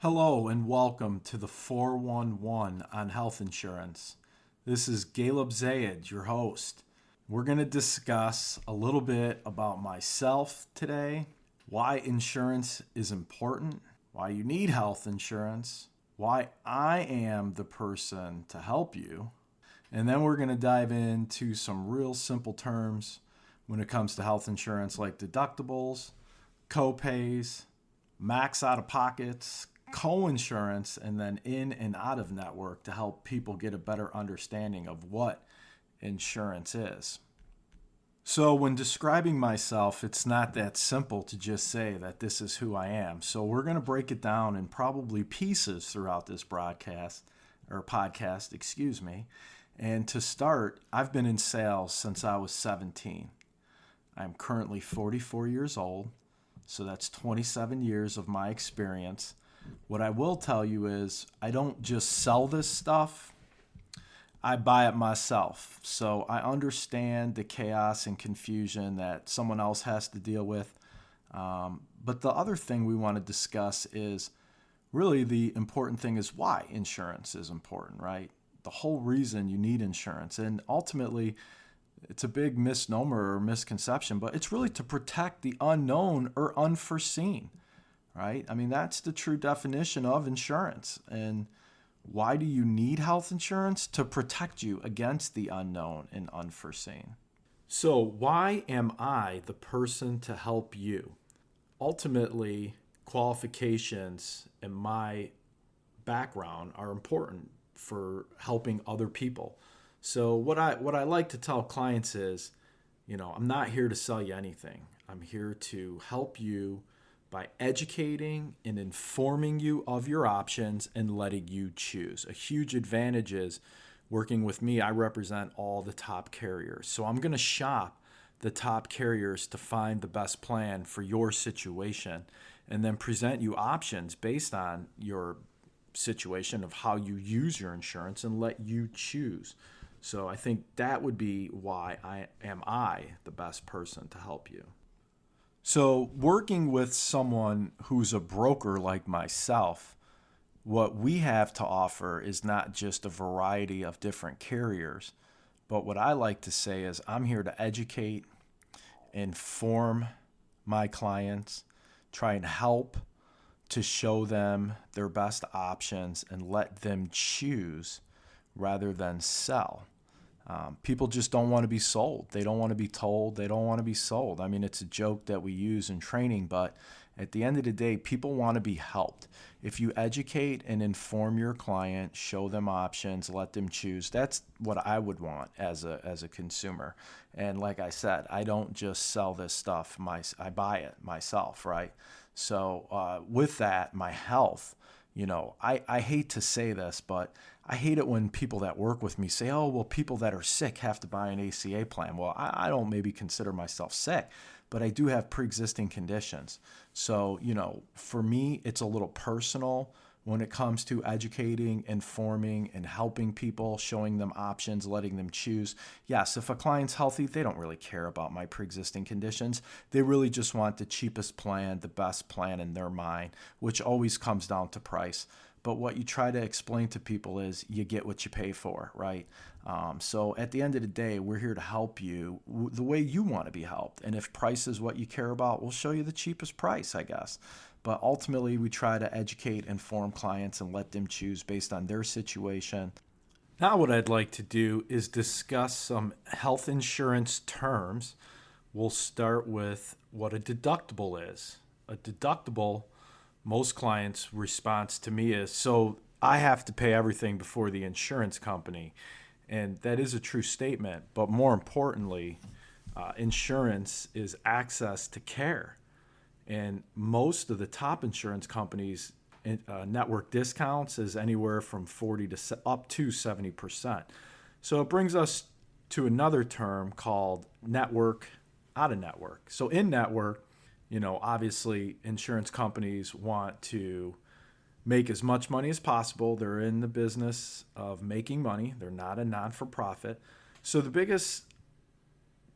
Hello and welcome to the 411 on health insurance. This is Ghaleb Zayed, your host. We're going to discuss a little bit about myself today, why insurance is important, why you need health insurance, why I am the person to help you, and then we're going to dive into some real simple terms when it comes to health insurance like deductibles, co-pays, max out-of-pockets, coinsurance, and then in and out of network to help people get a better understanding of what insurance is. So when describing myself, it's not that simple to just say that this is who I am. So we're going to break it down in probably pieces throughout this podcast. And to start, I've been in sales since I was 17. I'm currently 44 years old, so that's 27 years of my experience. What I will tell you is I don't just sell this stuff, I buy it myself. So I understand the chaos and confusion that someone else has to deal with. But the other thing we want to discuss is really the important thing is why insurance is important, right? The whole reason you need insurance. And ultimately, it's a big misnomer or misconception, but it's really to protect the unknown or unforeseen. Right? I mean, that's the true definition of insurance. And why do you need health insurance? To protect you against the unknown and unforeseen. So why am I the person to help you? Ultimately, qualifications and my background are important for helping other people. So what I like to tell clients is, I'm not here to sell you anything. I'm here to help you by educating and informing you of your options and letting you choose. A huge advantage is working with me, I represent all the top carriers. So I'm going to shop the top carriers to find the best plan for your situation and then present you options based on your situation of how you use your insurance and let you choose. So I think that would be why I am the best person to help you. So working with someone who's a broker like myself, what we have to offer is not just a variety of different carriers, but what I like to say is I'm here to educate, inform my clients, try and help to show them their best options and let them choose rather than sell. People just don't want to be sold. They don't want to be told. They don't want to be sold. I mean, it's a joke that we use in training, but at the end of the day, people want to be helped. If you educate and inform your client, show them options, let them choose, that's what I would want as a consumer. And like I said, I don't just sell this stuff. I buy it myself, right? So with that, my health, I hate to say this, but I hate it when people that work with me say, oh, well, people that are sick have to buy an ACA plan. Well, I don't maybe consider myself sick, but I do have pre-existing conditions. So, for me, it's a little personal when it comes to educating, informing, and helping people, showing them options, letting them choose. Yes, if a client's healthy, they don't really care about my pre-existing conditions. They really just want the cheapest plan, the best plan in their mind, which always comes down to price. But what you try to explain to people is you get what you pay for, right? So at the end of the day, we're here to help you the way you want to be helped. And if price is what you care about, we'll show you the cheapest price, I guess. But ultimately, we try to educate, inform clients, and let them choose based on their situation. Now what I'd like to do is discuss some health insurance terms. We'll start with what a deductible is. A deductible, most clients' response to me is, so I have to pay everything before the insurance company. And that is a true statement. But more importantly, insurance is access to care. And most of the top insurance companies, network discounts is anywhere from 40 to up to 70%. So it brings us to another term called network, out of network. So in network, obviously insurance companies want to make as much money as possible. They're in the business of making money. They're not a non-for-profit. So the biggest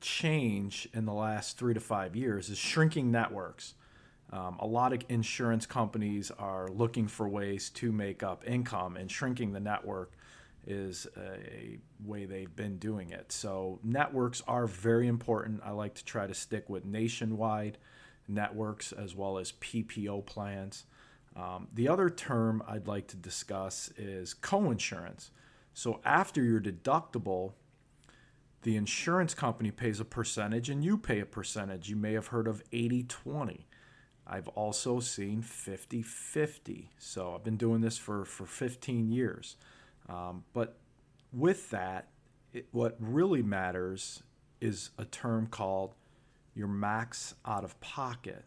change in the last 3 to 5 years is shrinking networks. A lot of insurance companies are looking for ways to make up income, and shrinking the network is a way they've been doing it. So networks are very important. I like to try to stick with nationwide networks as well as PPO plans. The other term I'd like to discuss is coinsurance. So after your deductible, the insurance company pays a percentage and you pay a percentage. You may have heard of 80/20. I've also seen 50/50. So I've been doing this for 15 years. But with that, what really matters is a term called your max out of pocket.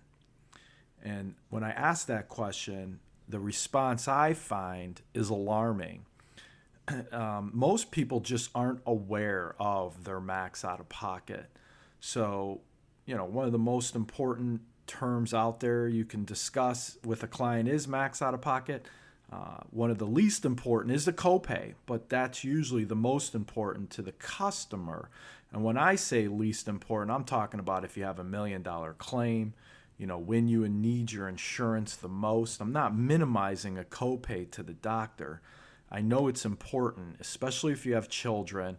And when I ask that question, the response I find is alarming. Most people just aren't aware of their max out of pocket. So, one of the most important terms out there you can discuss with a client is max out of pocket. One of the least important is the copay, but that's usually the most important to the customer. And when I say least important, I'm talking about if you have $1 million claim, when you need your insurance the most. I'm not minimizing a copay to the doctor. I know it's important, especially if you have children.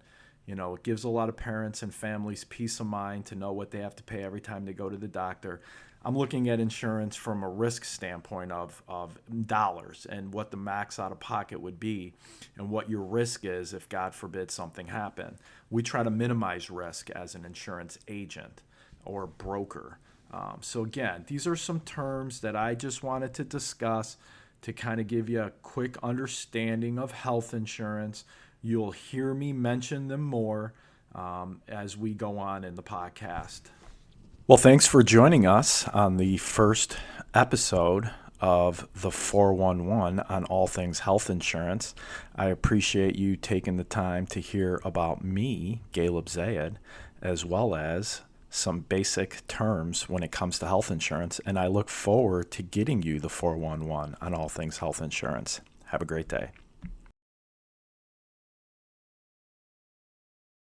It gives a lot of parents and families peace of mind to know what they have to pay every time they go to the doctor. I'm looking at insurance from a risk standpoint of dollars and what the max out of pocket would be and what your risk is if, God forbid, something happened. We try to minimize risk as an insurance agent or broker. So again, these are some terms that I just wanted to discuss to kind of give you a quick understanding of health insurance. You'll hear me mention them more as we go on in the podcast. Well, thanks for joining us on the first episode of the 411 on all things health insurance. I appreciate you taking the time to hear about me, Ghaleb Zayed, as well as some basic terms when it comes to health insurance, and I look forward to getting you the 411 on all things health insurance. Have a great day.